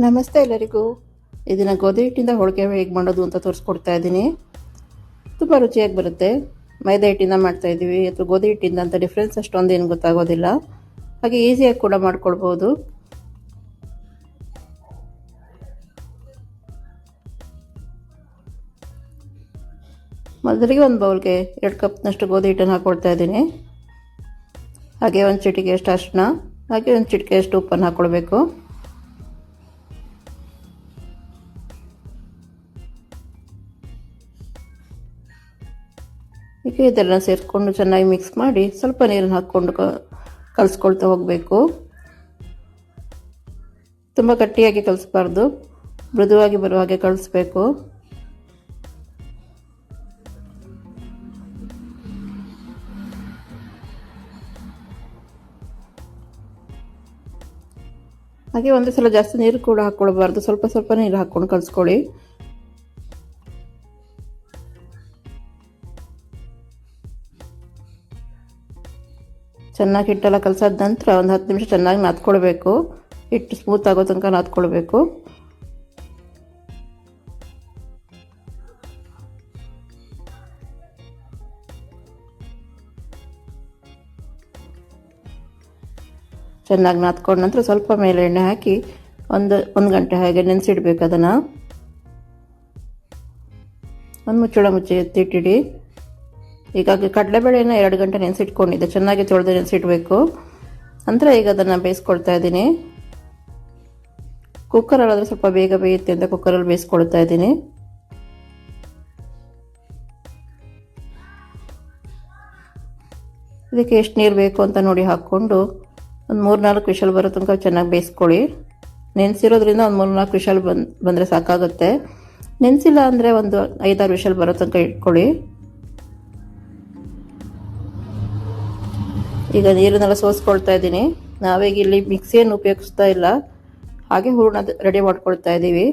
ನಮಸ್ತೆ ಎಲ್ಲರಿಗೂ. ಇದನ್ನು ಗೋಧಿ ಹಿಟ್ಟಿಂದ ಹೋಳಿಗೆ ಹೇಗೆ ಮಾಡೋದು ಅಂತ ತೋರಿಸ್ಕೊಡ್ತಾ ಇದ್ದೀನಿ. ತುಂಬ ರುಚಿಯಾಗಿ ಬರುತ್ತೆ. ಮೈದಾ ಹಿಟ್ಟಿಂದ ಮಾಡ್ತಾ ಇದ್ದೀವಿ ಅಥವಾ ಗೋಧಿ ಹಿಟ್ಟಿಂದ ಅಂತ ಡಿಫ್ರೆನ್ಸ್ ಅಷ್ಟೊಂದು ಏನು ಗೊತ್ತಾಗೋದಿಲ್ಲ. ಹಾಗೆ ಈಸಿಯಾಗಿ ಕೂಡ ಮಾಡ್ಕೊಳ್ಬೋದು. ಮೊದಲಿಗೆ ಒಂದು ಬೌಲ್ಗೆ 2 ಕಪ್ನಷ್ಟು ಗೋಧಿ ಹಿಟ್ಟನ್ನು ಹಾಕ್ಕೊಳ್ತಾ ಇದ್ದೀನಿ. ಹಾಗೆ ಒಂದು ಚಿಟಿಕೆಯಷ್ಟು ಅರಿಶಿನ, ಹಾಗೆ ಒಂದು ಚಿಟಿಕೆಯಷ್ಟು ಉಪ್ಪನ್ನು ಹಾಕ್ಕೊಳ್ಬೇಕು. ಈಗ ಇದೆಲ್ಲ ಸೇರಿಸ್ಕೊಂಡು ಚೆನ್ನಾಗಿ ಮಿಕ್ಸ್ ಮಾಡಿ ಸ್ವಲ್ಪ ನೀರನ್ನು ಹಾಕ್ಕೊಂಡು ಕಲಿಸ್ಕೊಳ್ತಾ ಹೋಗಬೇಕು. ತುಂಬ ಗಟ್ಟಿಯಾಗಿ ಕಲಿಸ್ಬಾರ್ದು, ಮೃದುವಾಗಿ ಬರುವ ಹಾಗೆ ಕಲಿಸ್ಬೇಕು. ಹಾಗೆ ಒಂದು ಸಲ ಜಾಸ್ತಿ ನೀರು ಕೂಡ ಹಾಕ್ಕೊಳ್ಬಾರ್ದು, ಸ್ವಲ್ಪ ಸ್ವಲ್ಪ ನೀರು ಹಾಕ್ಕೊಂಡು ಕಲಿಸ್ಕೊಳ್ಳಿ. ಚೆನ್ನಾಗಿ ಹಿಟ್ಟೆಲ್ಲ ಕಲಸಾದ ನಂತರ ಒಂದು 10 ನಿಮಿಷ ಚೆನ್ನಾಗಿ ನಾದ್ಕೊಳ್ಬೇಕು. ಹಿಟ್ಟು ಸ್ಮೂತ್ ಆಗೋ ತನಕ ನಾದ್ಕೊಳ್ಬೇಕು. ಚೆನ್ನಾಗಿ ನಾದ್ಕೊಂಡ ನಂತರ ಸ್ವಲ್ಪ ಮೇಲೆ ಎಣ್ಣೆ ಹಾಕಿ ಒಂದು ಗಂಟೆ ಹಾಗೆ ನೆನೆಸಿಡ್ಬೇಕು. ಅದನ್ನು ಒಂದು ಮುಚ್ಚಳ ಮುಚ್ಚಿ ಎತ್ತಿಟ್ಟಿಡಿ. ಹೀಗಾಗಿ ಕಡಲೆಬೇಳೆನ 2 ಗಂಟೆ ನೆನೆಸಿಟ್ಕೊಂಡಿದ್ದೆ, ಚೆನ್ನಾಗಿ ತೊಳೆದು ನೆನೆಸಿಡ್ಬೇಕು. ನಂತರ ಈಗ ಅದನ್ನು ಬೇಯಿಸ್ಕೊಳ್ತಾ ಇದ್ದೀನಿ. ಕುಕ್ಕರಲ್ಲಾದರೆ ಸ್ವಲ್ಪ ಬೇಗ ಬೇಯುತ್ತೆ ಅಂತ ಕುಕ್ಕರಲ್ಲಿ ಬೇಯಿಸ್ಕೊಳ್ತಾ ಇದ್ದೀನಿ. ಇದಕ್ಕೆ ಎಷ್ಟು ನೀರು ಬೇಕು ಅಂತ ನೋಡಿ ಹಾಕ್ಕೊಂಡು ಒಂದು 3-4 ವಿಷಲ್ ಬರೋ ತನಕ ಚೆನ್ನಾಗಿ ಬೇಯಿಸ್ಕೊಳ್ಳಿ. ನೆನೆಸಿರೋದ್ರಿಂದ ಒಂದು 3-4 ವಿಷಲ್ ಬಂದರೆ ಸಾಕಾಗುತ್ತೆ. ನೆನೆಸಿಲ್ಲ ಅಂದರೆ ಒಂದು 5-6 ವಿಷಲ್ ಬರೋ ತನಕ ಇಟ್ಕೊಳ್ಳಿ. ಈಗ ನೀರನ್ನೆಲ್ಲ ಸೋಸ್ಕೊಳ್ತಾ ಇದ್ದೀನಿ. ನಾವೀಗ ಇಲ್ಲಿ ಮಿಕ್ಸಿಯನ್ನು ಉಪಯೋಗಿಸ್ತಾ ಇಲ್ಲ, ಹಾಗೆ ಹೂರಣ ರೆಡಿ ಮಾಡ್ಕೊಳ್ತಾ ಇದ್ದೀವಿ.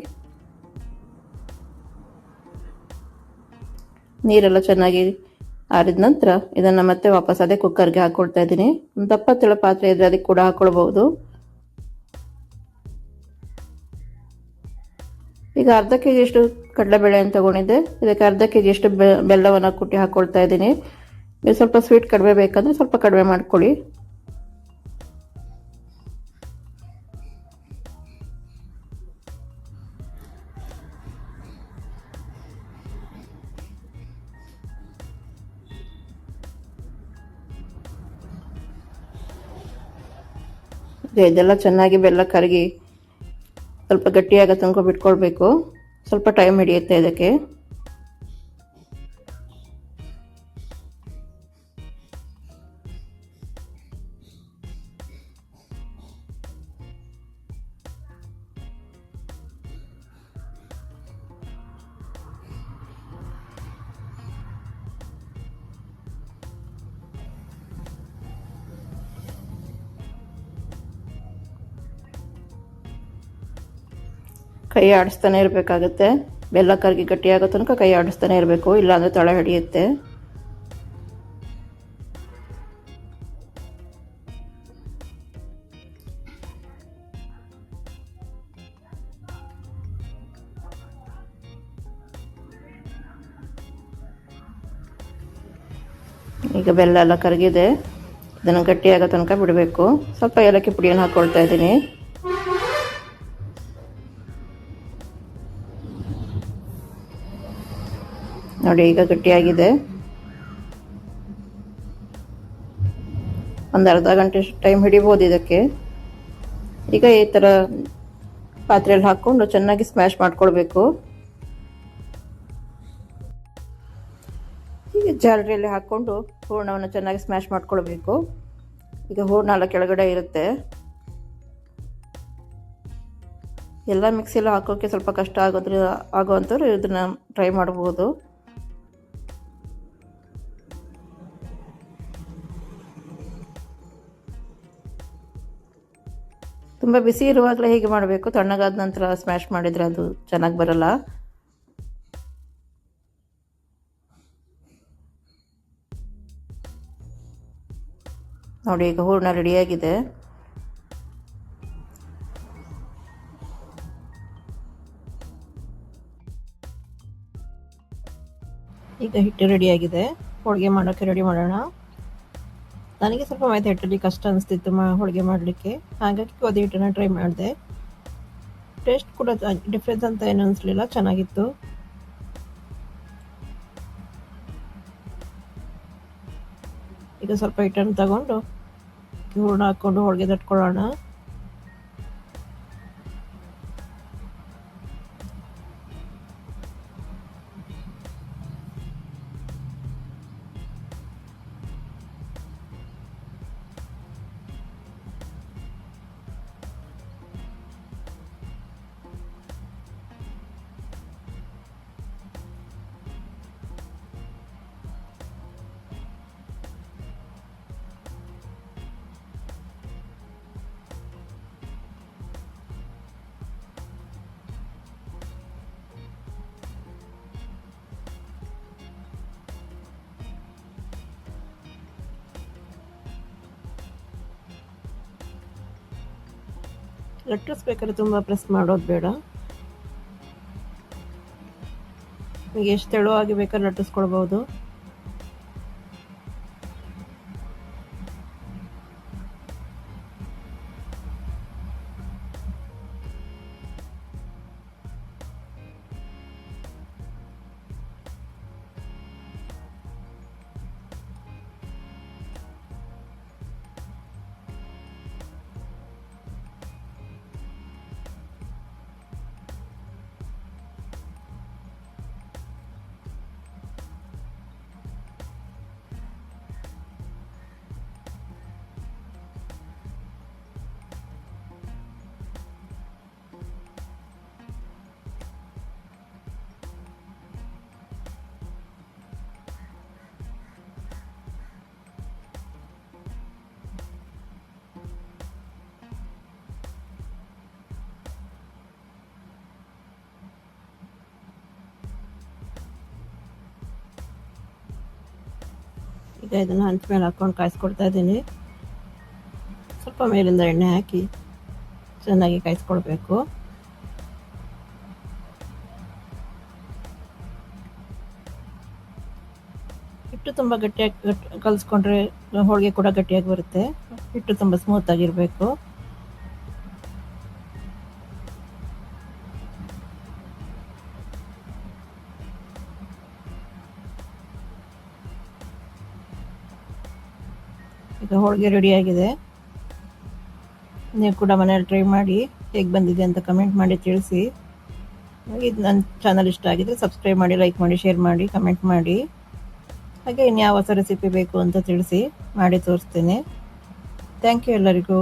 ನೀರೆಲ್ಲ ಚೆನ್ನಾಗಿ ಆರಿದ ನಂತರ ಇದನ್ನು ಮತ್ತೆ ವಾಪಸ್ ಅದೇ ಕುಕ್ಕರ್ಗೆ ಹಾಕ್ಕೊಳ್ತಾ ಇದ್ದೀನಿ. ಒಂದು ದಪ್ಪ ತೆಳು ಪಾತ್ರೆ ಇದ್ದರೆ ಅದಕ್ಕೆ ಕೂಡ ಹಾಕ್ಕೊಳ್ಬಹುದು. ಈಗ ಅರ್ಧ ಕೆಜಿಯಷ್ಟು ಕಡಲೆಬೇಳೆಯನ್ನು ತಗೊಂಡಿದ್ದೆ. ಇದಕ್ಕೆ ಅರ್ಧ ಕೆಜಿಯಷ್ಟು ಬೆಲ್ಲವನ್ನು ಕುಟ್ಟಿ ಹಾಕ್ಕೊಳ್ತಾ ಇದ್ದೀನಿ. ನೀವು ಸ್ವಲ್ಪ ಸ್ವೀಟ್ ಕಡಿಮೆ ಬೇಕಂದ್ರೆ ಸ್ವಲ್ಪ ಕಡಿಮೆ ಮಾಡ್ಕೊಳ್ಳಿ. ಇದೆಲ್ಲ ಚೆನ್ನಾಗಿ ಬೆಲ್ಲ ಕರಗಿ ಸ್ವಲ್ಪ ಗಟ್ಟಿಯಾಗ ತನಕ ಬಿಟ್ಕೊಳ್ಬೇಕು. ಸ್ವಲ್ಪ ಟೈಮ್ ಹಿಡಿಯುತ್ತೆ ಇದಕ್ಕೆ. ಕೈ ಆಡಿಸ್ತಾನೆ ಇರಬೇಕಾಗುತ್ತೆ. ಬೆಲ್ಲ ಕರಗಿ ಗಟ್ಟಿಯಾಗೋ ತನಕ ಕೈ ಆಡಿಸ್ತಾನೆ ಇರಬೇಕು, ಇಲ್ಲಾಂದರೆ ತಳ ಹಿಡಿಯುತ್ತೆ. ಈಗ ಬೆಲ್ಲ ಎಲ್ಲ ಕರಗಿದೆ. ಇದನ್ನು ಗಟ್ಟಿಯಾಗೋ ತನಕ ಬಿಡಬೇಕು. ಸ್ವಲ್ಪ ಏಲಕ್ಕಿ ಪುಡಿಯನ್ನು ಹಾಕ್ಕೊಳ್ತಾ ಇದ್ದೀನಿ. ನೋಡಿ ಈಗ ಗಟ್ಟಿಯಾಗಿದೆ. ಒಂದು ಅರ್ಧ ಗಂಟೆ ಟೈಮ್ ಹಿಡಿಬೋದು ಇದಕ್ಕೆ. ಈಗ ಈ ಥರ ಪಾತ್ರೆಯಲ್ಲಿ ಹಾಕ್ಕೊಂಡು ಚೆನ್ನಾಗಿ ಸ್ಮ್ಯಾಶ್ ಮಾಡ್ಕೊಳ್ಬೇಕು. ಈಗ ಜಾಲರಿಯಲ್ಲಿ ಹಾಕ್ಕೊಂಡು ಹೂರಣವನ್ನು ಚೆನ್ನಾಗಿ ಸ್ಮ್ಯಾಶ್ ಮಾಡ್ಕೊಳ್ಬೇಕು. ಈಗ ಹೂರಣ ಎಲ್ಲ ಕೆಳಗಡೆ ಇರುತ್ತೆ. ಎಲ್ಲ ಮಿಕ್ಸಿಯಲ್ಲಿ ಹಾಕೋಕ್ಕೆ ಸ್ವಲ್ಪ ಕಷ್ಟ ಆಗೋವಂಥವ್ರು ಇದನ್ನು ಟ್ರೈ ಮಾಡ್ಬೋದು. ತುಂಬ ಬಿಸಿ ಇರುವಾಗಲೇ ಹೀಗೆ ಮಾಡಬೇಕು. ತಣ್ಣಗಾದ ನಂತರ ಸ್ಮ್ಯಾಶ್ ಮಾಡಿದರೆ ಅದು ಚೆನ್ನಾಗಿ ಬರಲ್ಲ. ನೋಡಿ ಈಗ ಹೂರಣ ರೆಡಿಯಾಗಿದೆ. ಈಗ ಹಿಟ್ಟು ರೆಡಿಯಾಗಿದೆ, ಹೋಳಿಗೆ ಮಾಡೋಕ್ಕೆ ರೆಡಿ ಮಾಡೋಣ. ನನಗೆ ಸ್ವಲ್ಪ ಮೈದಾ ಹಿಟ್ಟಲ್ಲಿ ಕಷ್ಟ ಅನಿಸ್ತಿತ್ತು ಹೋಳಿಗೆ ಮಾಡಲಿಕ್ಕೆ, ಹಾಗಾಗಿ ಗೋಧಿ ಹಿಟ್ಟನ್ನು ಟ್ರೈ ಮಾಡಿದೆ. ಟೇಸ್ಟ್ ಕೂಡ ಡಿಫ್ರೆನ್ಸ್ ಅಂತ ಏನು ಅನಿಸ್ಲಿಲ್ಲ, ಚೆನ್ನಾಗಿತ್ತು. ಈಗ ಸ್ವಲ್ಪ ಹಿಟ್ಟನ್ನು ತಗೊಂಡು ಹೂರಣ ಹಾಕ್ಕೊಂಡು ಹೋಳಿಗೆ ತಟ್ಕೊಳ್ಳೋಣ. ಲಟ್ಟಿಸ್ಬೇಕಾದ್ರೆ ತುಂಬ ಪ್ರೆಸ್ ಮಾಡೋದು ಬೇಡ, ನಿಮಗೆ ಎಷ್ಟು ತೆಳುವಾಗಿ ಬೇಕಾದ್ರೆ ಲಟ್ಟಿಸ್ಕೊಳ್ಬೋದು. ಈಗ ಇದನ್ನು ಹಂಚ ಮೇಲೆ ಹಾಕ್ಕೊಂಡು ಕಾಯಿಸ್ಕೊಡ್ತಾ ಇದ್ದೀನಿ. ಸ್ವಲ್ಪ ಮೇಲಿಂದ ಎಣ್ಣೆ ಹಾಕಿ ಚೆನ್ನಾಗಿ ಕಾಯಿಸ್ಕೊಳ್ಬೇಕು. ಹಿಟ್ಟು ತುಂಬ ಗಟ್ಟಿಯಾಗಿ ಕಲಿಸ್ಕೊಂಡ್ರೆ ಹೋಳಿಗೆ ಕೂಡ ಗಟ್ಟಿಯಾಗಿ ಬರುತ್ತೆ. ಹಿಟ್ಟು ತುಂಬ ಸ್ಮೂತ್ ಆಗಿರಬೇಕು. ಈಗ ಹೋಳಿಗೆ ರೆಡಿಯಾಗಿದೆ. ನೀವು ಕೂಡ ಮನೆಯಲ್ಲಿ ಟ್ರೈ ಮಾಡಿ ಹೇಗೆ ಬಂದಿದೆ ಅಂತ ಕಮೆಂಟ್ ಮಾಡಿ ತಿಳಿಸಿ. ಇದು ನನ್ನ ಚಾನಲ್ ಇಷ್ಟ ಆಗಿದ್ರೆ ಸಬ್ಸ್ಕ್ರೈಬ್ ಮಾಡಿ, ಲೈಕ್ ಮಾಡಿ, ಶೇರ್ ಮಾಡಿ, ಕಮೆಂಟ್ ಮಾಡಿ. ಹಾಗೆ ಇನ್ಯಾವ ಹೊಸ ರೆಸಿಪಿ ಬೇಕು ಅಂತ ತಿಳಿಸಿ, ಮಾಡಿ ತೋರಿಸ್ತೇನೆ. ಥ್ಯಾಂಕ್ ಯು ಎಲ್ಲರಿಗೂ.